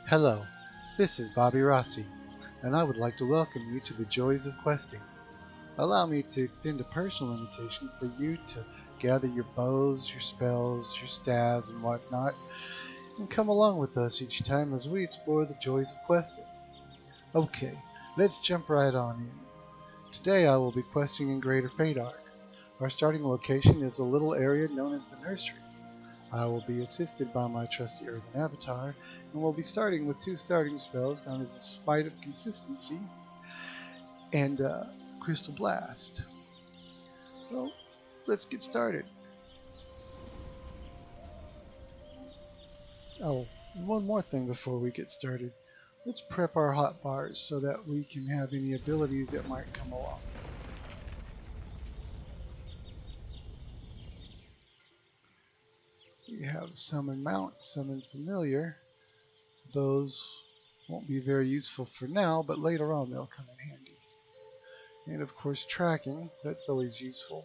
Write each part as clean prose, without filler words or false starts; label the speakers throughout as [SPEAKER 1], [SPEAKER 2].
[SPEAKER 1] Hello, this is Bobby Rossi, and I would like to welcome you to the joys of questing. Allow me to extend a personal invitation for you to gather your bows, your spells, your staves, and whatnot, and come along with us each time as we explore the joys of questing. Okay, let's jump right on in. Today I will be questing in Greater Fadark. Our starting location is a little area known as the Nursery. I will be assisted by my trusty Earthen Avatar, and we'll be starting with two starting spells known as the Spite of Consistency and Crystal Blast. Well, let's get started. Oh, and one more thing before we get started. Let's prep our hot bars so that we can have any abilities that might come along. We have Summon Mount, Summon Familiar. Those won't be very useful for now, but later on they'll come in handy. And of course tracking, that's always useful.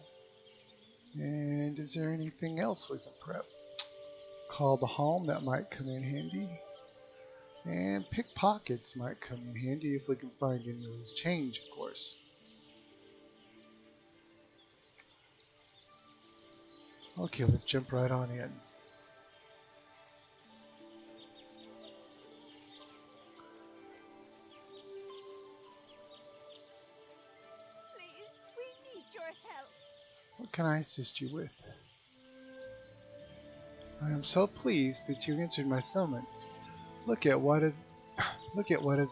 [SPEAKER 1] And is there anything else we can prep? Call the home, that might come in handy. And pickpockets might come in handy if we can find any loose change, of course. Okay, let's jump right on in.
[SPEAKER 2] Please, we need your help.
[SPEAKER 1] What can I assist you with? I am so pleased that you answered my summons. Look at what has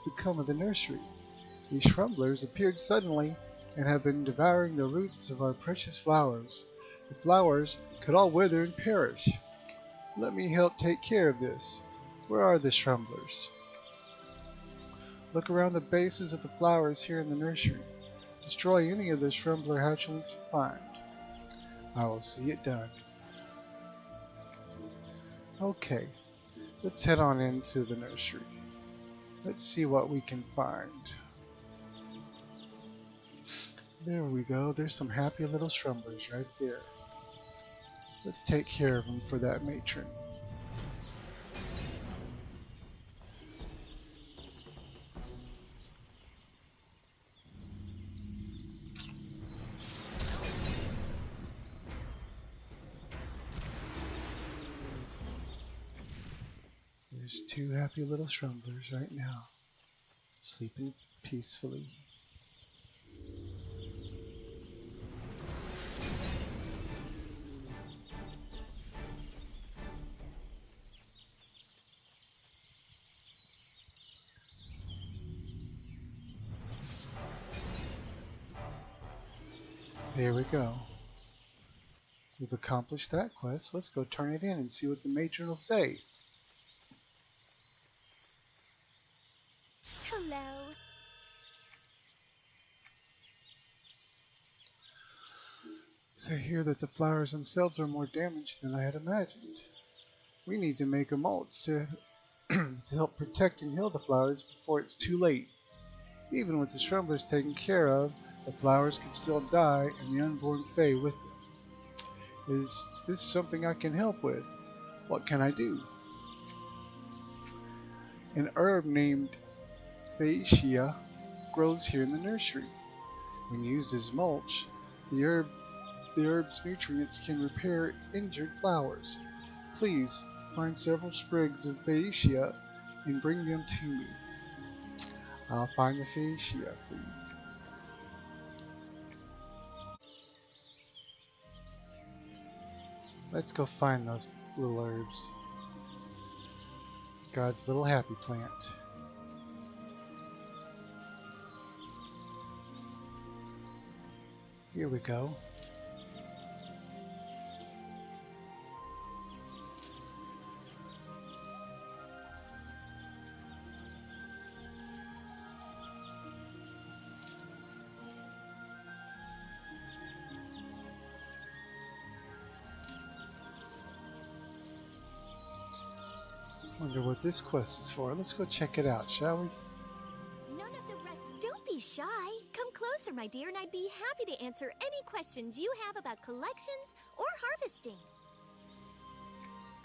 [SPEAKER 1] become of the nursery. These shrumblers appeared suddenly and have been devouring the roots of our precious flowers. The flowers could all wither and perish. Let me help take care of this. Where are the shrumblers? Look around the bases of the flowers here in the nursery. Destroy any of the shrumbler hatchlings you find. I will see it done. Okay, let's head on into the nursery. Let's see what we can find. There we go. There's some happy little shrumblers right there. Let's take care of them for that matron. There's two happy little shrumblers right now, sleeping peacefully. There we go. We've accomplished that quest. Let's go turn it in and see what the matron will say.
[SPEAKER 2] Hello.
[SPEAKER 1] So I hear that the flowers themselves are more damaged than I had imagined. We need to make a mulch to help protect and heal the flowers before it's too late. Even with the shrumblers taken care of, the flowers could still die and the unborn Fae with them. Is this something I can help with? What can I do? An herb named Phaeacia grows here in the nursery. When used as mulch, the herb's nutrients can repair injured flowers. Please find several sprigs of Phaeacia and bring them to me. I'll find the Phaeacia for you. Let's go find those little herbs. It's God's little happy plant. Here we go. Wonder what this quest is for. Let's go check it out, shall we?
[SPEAKER 2] None of the rest. Don't be shy. Come closer, my dear, and I'd be happy to answer any questions you have about collections or harvesting.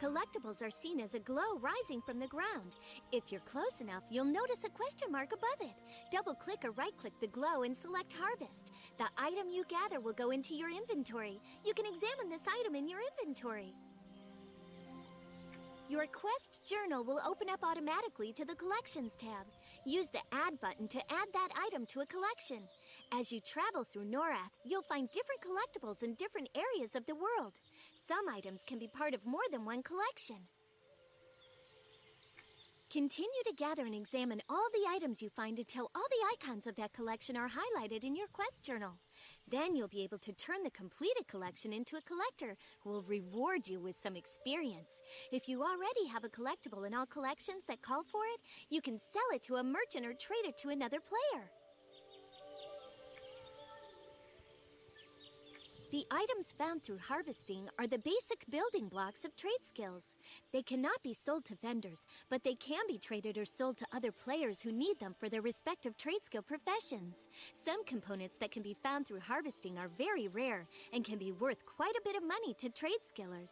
[SPEAKER 2] Collectibles are seen as a glow rising from the ground. If you're close enough, you'll notice a question mark above it. Double-click or right-click the glow and select Harvest. The item you gather will go into your inventory. You can examine this item in your inventory. Your quest journal will open up automatically to the Collections tab. Use the Add button to add that item to a collection. As you travel through Norrath, you'll find different collectibles in different areas of the world. Some items can be part of more than one collection. Continue to gather and examine all the items you find until all the icons of that collection are highlighted in your quest journal. Then you'll be able to turn the completed collection into a collector who will reward you with some experience. If you already have a collectible in all collections that call for it, you can sell it to a merchant or trade it to another player. The items found through harvesting are the basic building blocks of trade skills. They cannot be sold to vendors, but they can be traded or sold to other players who need them for their respective trade skill professions. Some components that can be found through harvesting are very rare and can be worth quite a bit of money to trade skillers.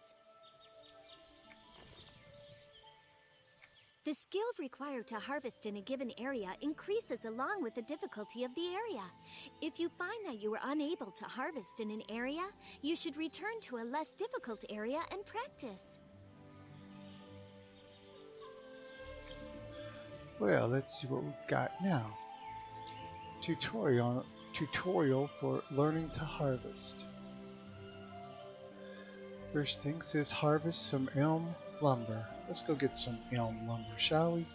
[SPEAKER 2] The skill required to harvest in a given area increases along with the difficulty of the area. If you find that you were unable to harvest in an area, you should return to a less difficult area and practice.
[SPEAKER 1] Well, let's see what we've got now. Tutorial for learning to harvest. First thing says harvest some elm lumber. Let's go get some elm lumber, shall we?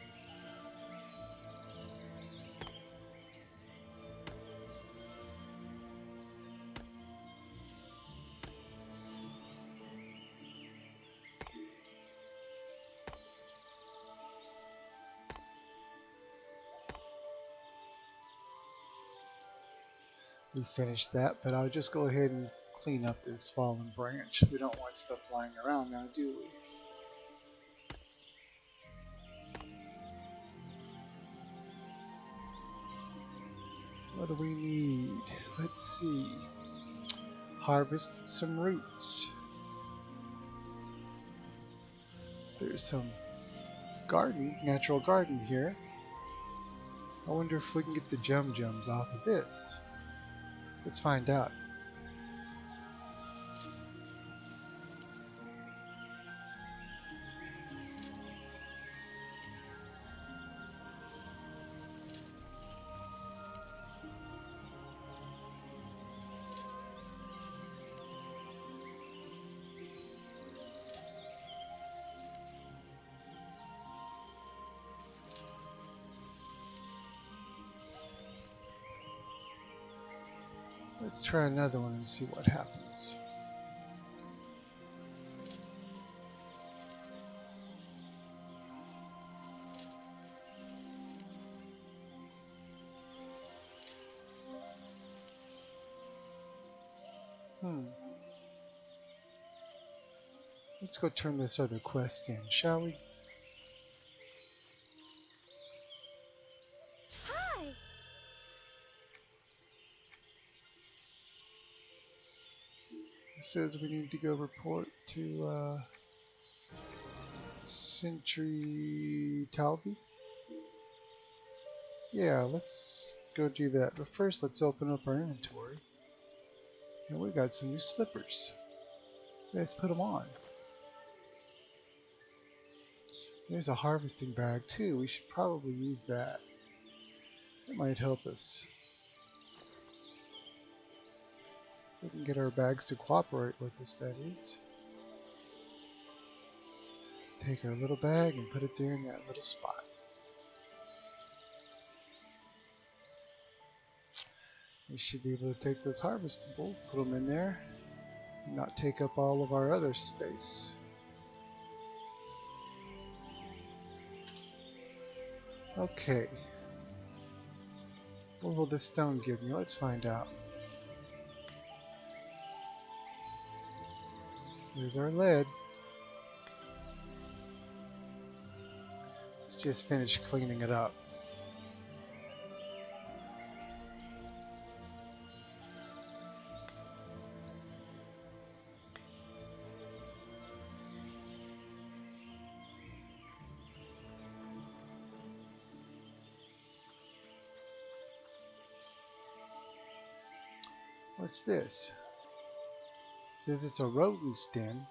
[SPEAKER 1] We finished that, but I'll just go ahead and clean up this fallen branch. We don't want stuff lying around now, do we? What do we need? Let's see. Harvest some roots. There's some natural garden here. I wonder if we can get the jums off of this. Let's find out. Let's try another one and see what happens. Let's go turn this other quest in, shall we?
[SPEAKER 2] Hi!
[SPEAKER 1] It says we need to go report to Sentry Talby. Yeah, let's go do that. But first, let's open up our inventory. And we got some new slippers. Let's put them on. There's a harvesting bag too. We should probably use that. It might help us. We can get our bags to cooperate with us, that is. Take our little bag and put it there in that little spot. We should be able to take those harvestables, put them in there, and not take up all of our other space. Okay. What will this stone give me? Let's find out. Here's our lead. Let's just finish cleaning it up. What's this? It says it's a rodent's den.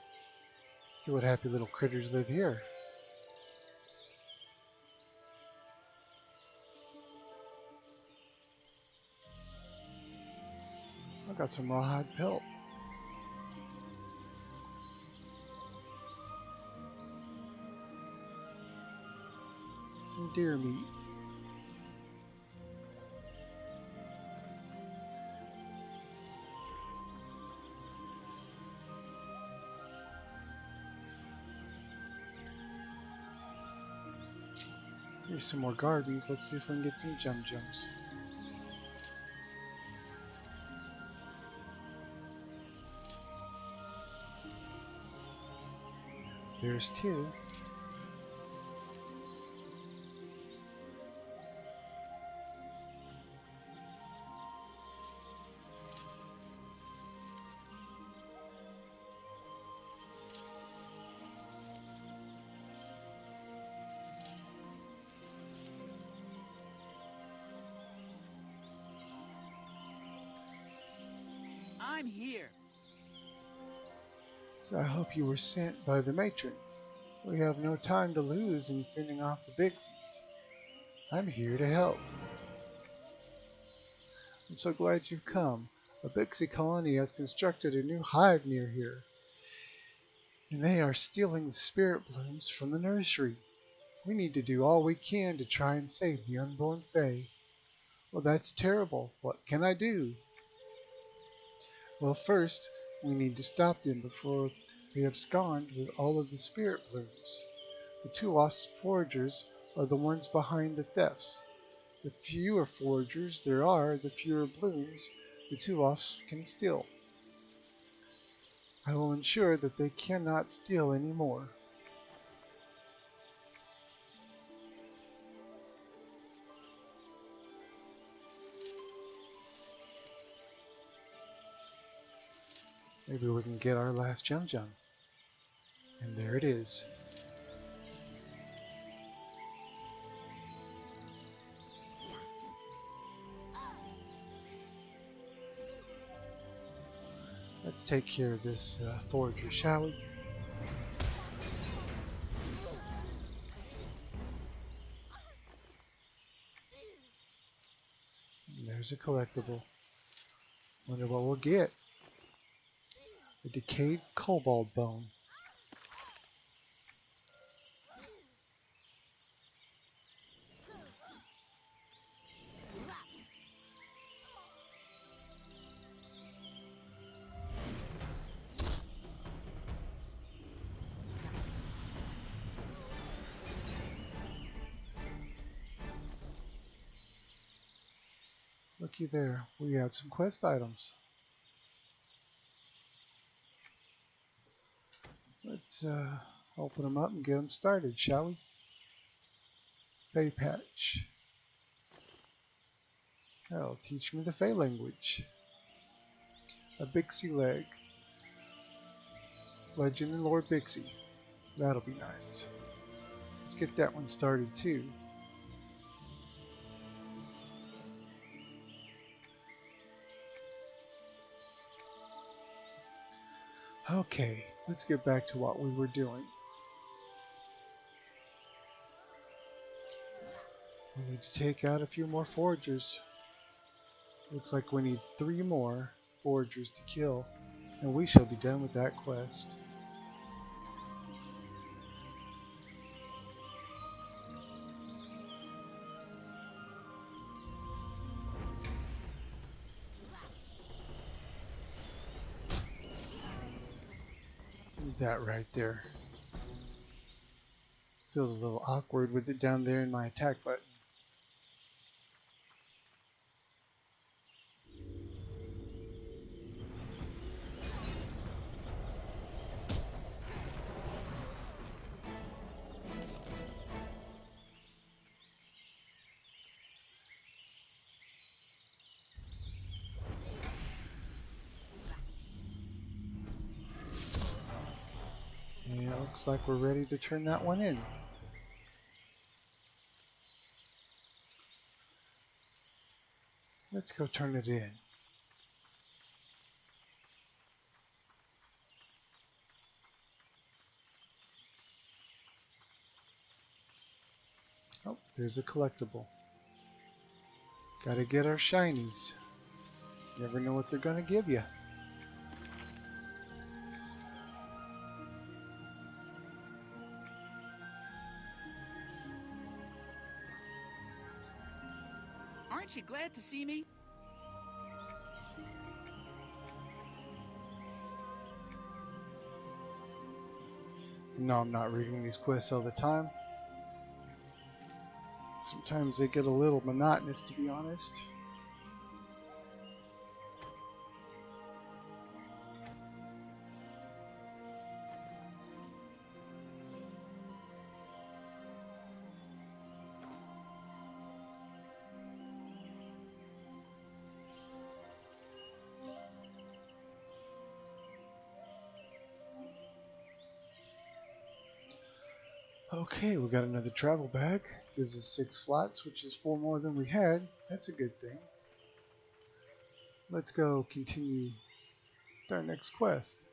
[SPEAKER 1] See what happy little critters live here. I got some rawhide pelt. Some deer meat. Here's some more gardens. Let's see if we can get some jums. There's two.
[SPEAKER 3] I'm here.
[SPEAKER 1] So I hope you were sent by the matron. We have no time to lose in fending off the Bixies. I'm here to help. I'm so glad you've come. A Bixie colony has constructed a new hive near here, and they are stealing the spirit blooms from the nursery. We need to do all we can to try and save the unborn Fae. Well, that's terrible. What can I do? Well, first, we need to stop them before they abscond with all of the spirit blooms. The two lost foragers are the ones behind the thefts. The fewer foragers there are, the fewer blooms the two lost can steal. I will ensure that they cannot steal any more. Maybe we can get our last Jum. And there it is. Let's take care of this forager, shall we? And there's a collectible. Wonder what we'll get. A decayed kobold bone. Looky there, we have some quest items. Let's open them up and get them started, shall we? Fae patch. That'll teach me the Fae language. A Bixie leg. Legend and Lore Bixie. That'll be nice. Let's get that one started too. Okay, let's get back to what we were doing. We need to take out a few more foragers. Looks like we need 3 more foragers to kill, and we shall be done with that quest. That right there. Feels a little awkward with it down there in my attack button. Yeah, it looks like we're ready to turn that one in. Let's go turn it in. There's a collectible. Gotta get our shinies. Never know what they're gonna give you.
[SPEAKER 3] Aren't you glad to see me?
[SPEAKER 1] No, I'm not reading these quests all the time. Sometimes they get a little monotonous, to be honest. Okay, we got another travel bag. Gives us 6 slots, which is 4 more than we had. That's a good thing. Let's go continue with our next quest.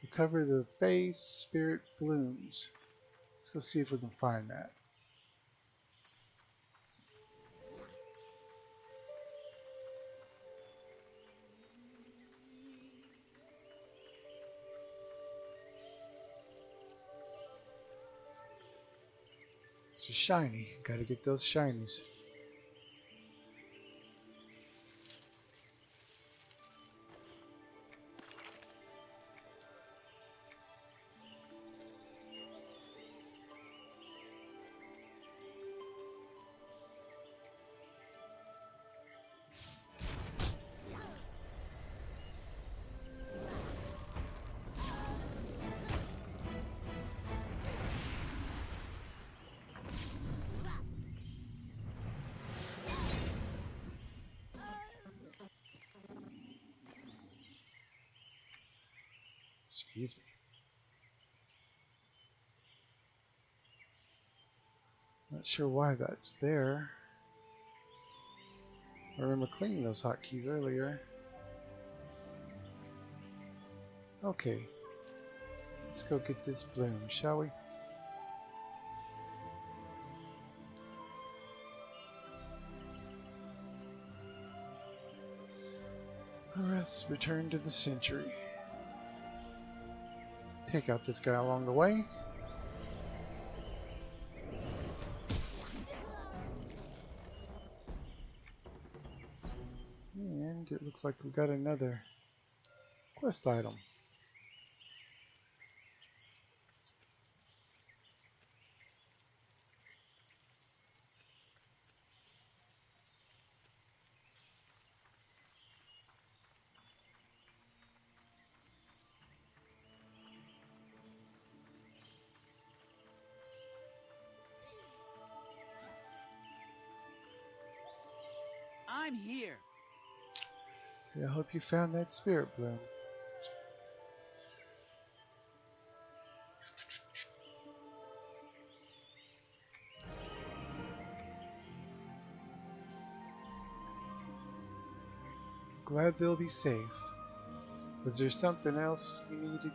[SPEAKER 1] Recover the Face Spirit Blooms. Let's go see if we can find that. It's a shiny. Gotta get those shinies. Excuse me. Not sure why that's there. I remember cleaning those hotkeys earlier. Okay. Let's go get this bloom, shall we? Let's return to the Century. Take out this guy along the way. And it looks like we got another quest item.
[SPEAKER 3] I'm here.
[SPEAKER 1] I hope you found that spirit bloom. Glad they'll be safe. Was there something else we needed?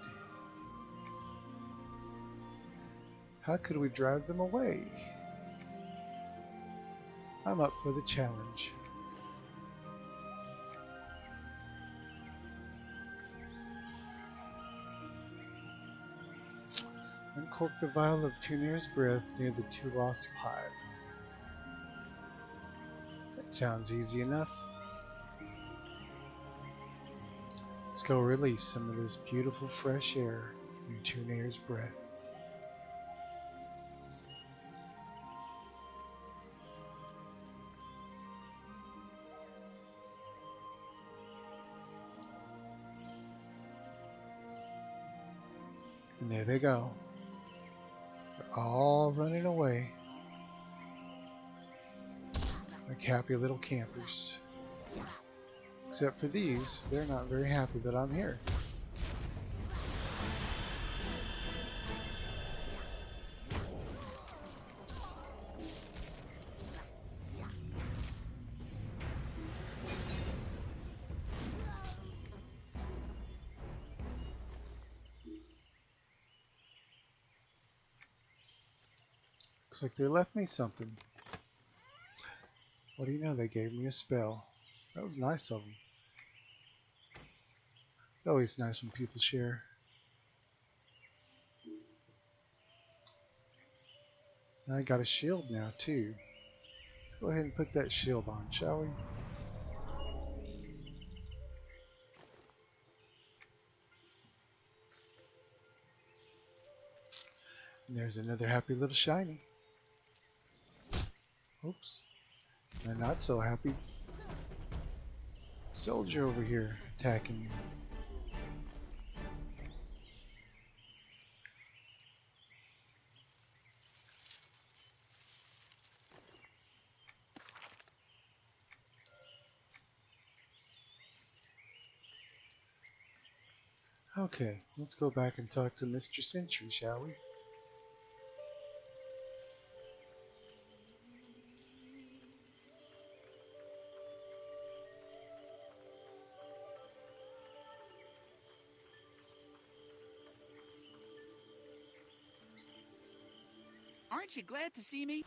[SPEAKER 1] How could we drive them away? I'm up for the challenge. Uncork the vial of Tunir's breath near the two lost hive. That sounds easy enough. Let's go release some of this beautiful fresh air from Tunir's breath. And there they go. They're all running away. Like happy little campers. Except for these, they're not very happy that I'm here. Looks like they left me something. What do you know? They gave me a spell. That was nice of them. It's always nice when people share. And I got a shield now too. Let's go ahead and put that shield on, shall we? And there's another happy little shiny. Oops. And not so happy. Soldier over here attacking me. Okay, let's go back and talk to Mr. Sentry, shall we?
[SPEAKER 3] Aren't you glad to see me?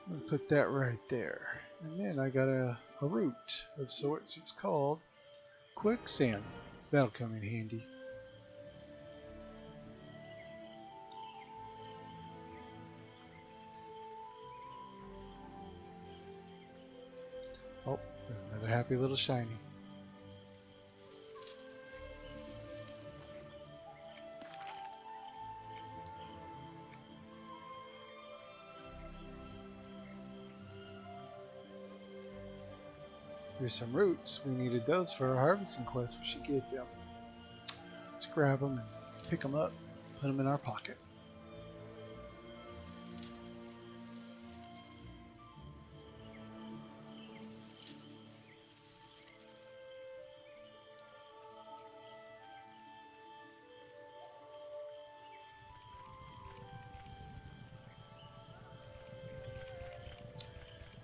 [SPEAKER 1] I'm gonna put that right there. And then I got a root of sorts. It's called quicksand. That'll come in handy. Oh, there's another happy little shiny. Here's some roots. We needed those for our harvesting quest. We should get them. Let's grab them and pick them up. Put them in our pocket.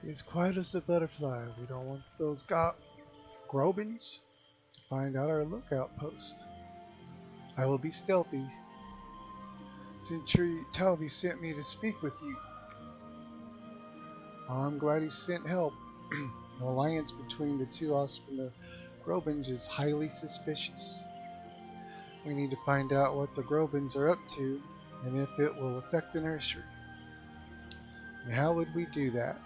[SPEAKER 1] It's quiet as a butterfly. We don't want those Grobins to find out our lookout post. I will be stealthy. Sentry Talvey sent me to speak with you. I'm glad he sent help. An alliance between the two Ospina Grobins is highly suspicious. We need to find out what the Grobins are up to and if it will affect the nursery. And how would we do that?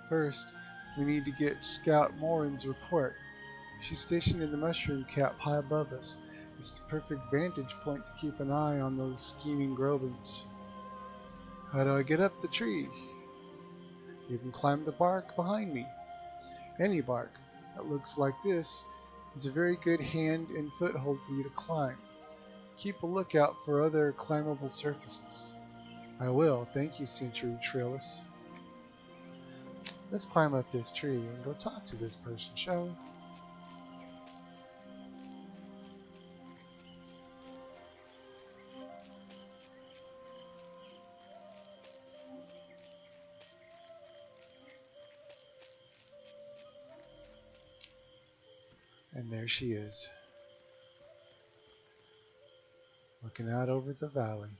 [SPEAKER 1] First, we need to get Scout Morin's report. She's stationed in the mushroom cap high above us. It's the perfect vantage point to keep an eye on those scheming Grobins. How do I get up the tree? You can climb the bark behind me. Any bark that looks like this is a very good hand and foothold for you to climb. Keep a lookout for other climbable surfaces. I will, thank you, Sentry Trillis. Let's climb up this tree and go talk to this person, shall we? And there she is, looking out over the valley.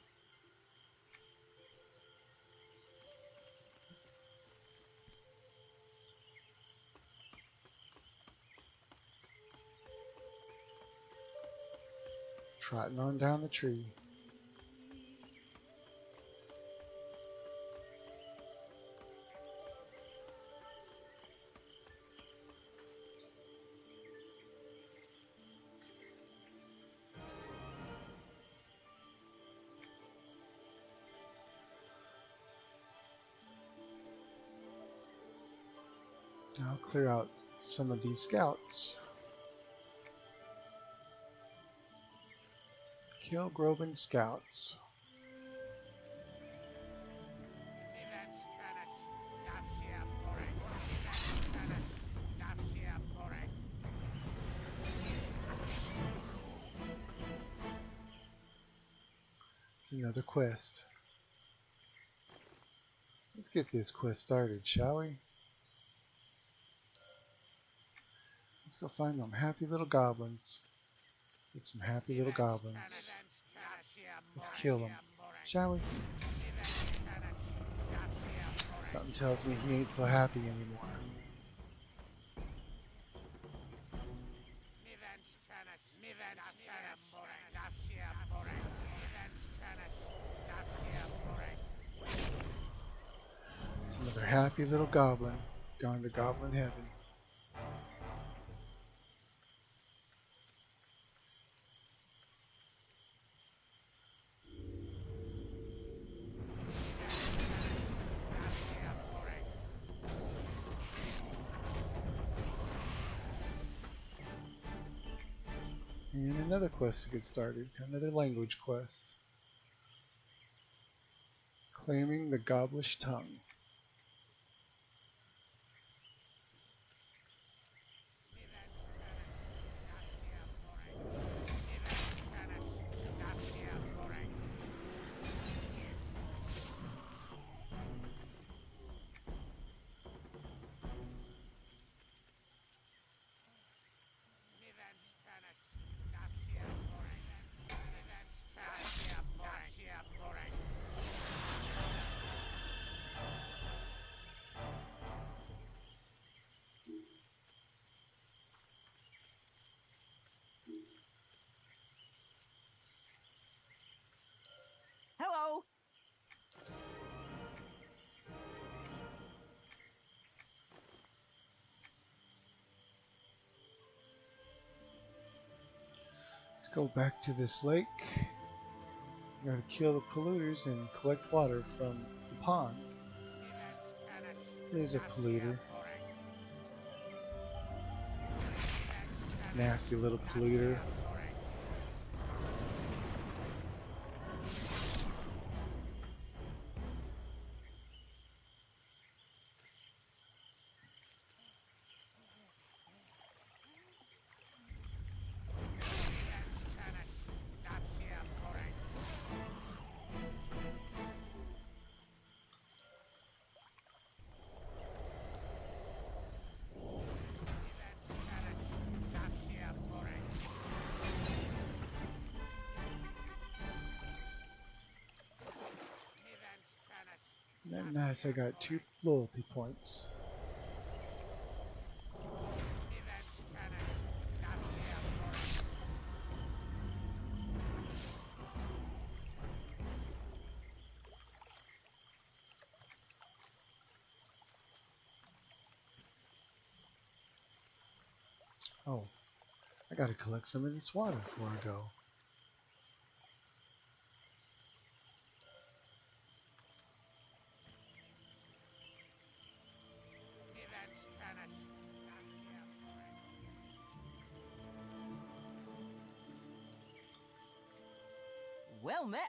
[SPEAKER 1] Trotting on down the tree. I'll clear out some of these scouts. Kill Grobin scouts. It's another quest. Let's get this quest started, shall we? Let's go find them happy little goblins. Get some happy little goblins. Let's kill them, shall we? Something tells me he ain't so happy anymore. It's another happy little goblin gone to goblin heaven. And another quest to get started, another language quest. Claiming the Goblish tongue.
[SPEAKER 3] Hello.
[SPEAKER 1] Let's go back to this lake. We gotta kill the polluters and collect water from the pond. There's a polluter. Nasty little polluter. Nice, I got 2 loyalty points. Oh, I gotta collect some of this water before I go.
[SPEAKER 3] Well met.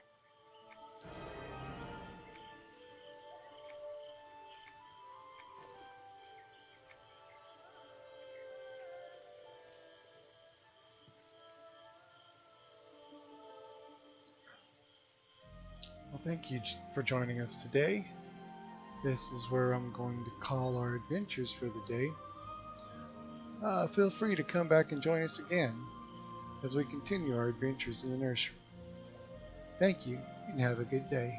[SPEAKER 1] Well, thank you for joining us today. This is where I'm going to call our adventures for the day. Feel free to come back and join us again as we continue our adventures in the nursery. Thank you, and have a good day.